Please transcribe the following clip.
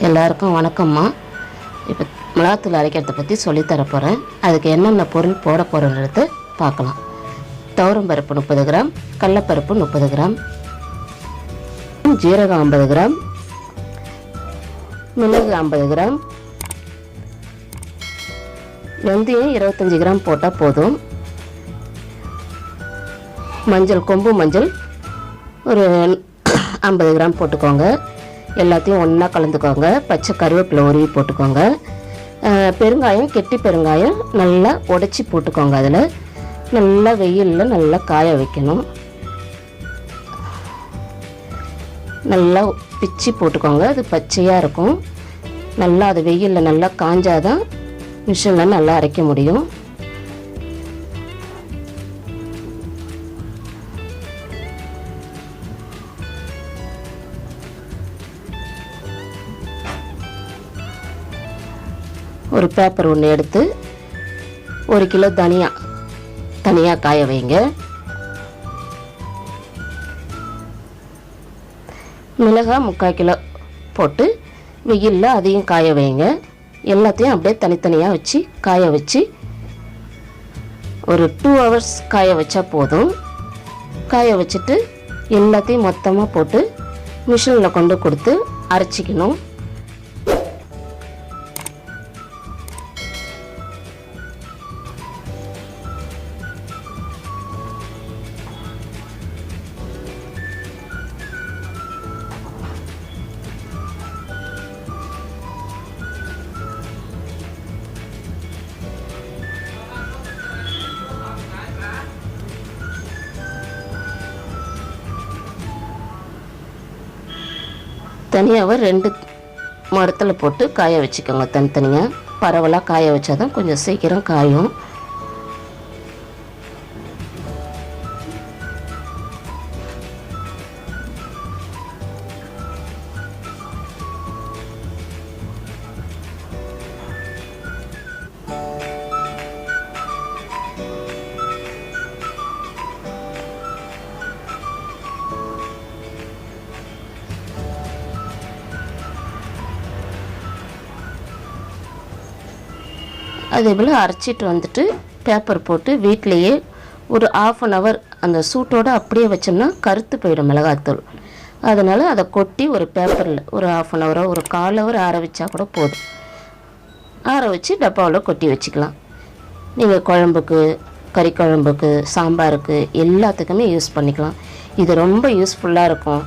எல்லாருக்கும் வணக்கம்மா. இப்போ மிளகாத்தூள் அரைக்கிறத பற்றி சொல்லித்தர போகிறேன். அதுக்கு என்னென்ன பொருள் போட போகிறோன்றது பார்க்கலாம். துவரம் பருப்பு 30 கிராம், கடலைப்பருப்பு 30 கிராம், ஜீரகம் 50 கிராம், மிளகு 50 கிராம், வெந்தயம் 25 கிராம் போட்டால் போதும். மஞ்சள், கொம்பு மஞ்சள் ஒரு 50 கிராம் போட்டுக்கோங்க. எல்லாத்தையும் ஒன்றா கலந்துக்கோங்க. பச்சை கருவேப்பிலை உருவி போட்டுக்கோங்க. பெருங்காயம், கெட்டி பெருங்காயம் நல்லா உடச்சி போட்டுக்கோங்க. அதில் நல்லா வெயிலில் நல்லா காய வைக்கணும். நல்லா பிச்சு போட்டுக்கோங்க. அது பச்சையாக இருக்கும். நல்லா அது வெயிலில் நல்லா காஞ்சாதான் மிஷினில் நல்லா அரைக்க முடியும். ஒரு பேப்பர் ஒன்று எடுத்து 1 கிலோ தனியாக காய வைங்க. மிளகாய் 3/4 கிலோ போட்டு வெயிலில் அதையும் காய வைங்க. எல்லாத்தையும் அப்படியே தனித்தனியாக வச்சு காய வச்சு ஒரு 2 ஹவர்ஸ் காய வச்சா போதும். காய வச்சுட்டு எல்லாத்தையும் மொத்தமாக போட்டு மிஷினில் கொண்டு கொடுத்து அரைச்சிக்கணும். தனியாக 2 மரத்தில் போட்டு காய வச்சுக்கோங்க. தனித்தனியாக பரவலாக காய வச்சா தான் கொஞ்சம் சீக்கிரம் காயும். அதே போல் அரைச்சிட்டு வந்துட்டு பேப்பர் போட்டு வீட்டிலையே ஒரு 1/2 ஹவர் அந்த சூட்டோடு அப்படியே வச்சோம்னா கருத்து போயிடும் மிளகாத்தூள். அதனால் அதை கொட்டி ஒரு பேப்பரில் ஒரு 1/2 ஹவரோ ஒரு 1/4 ஹவர் ஆற வச்சா கூட போதும். ஆற வச்சு டப்பாவில் கொட்டி வச்சுக்கலாம். நீங்கள் குழம்புக்கு, கறி குழம்புக்கு, சாம்பாருக்கு எல்லாத்துக்குமே யூஸ் பண்ணிக்கலாம். இது ரொம்ப யூஸ்ஃபுல்லாக இருக்கும்.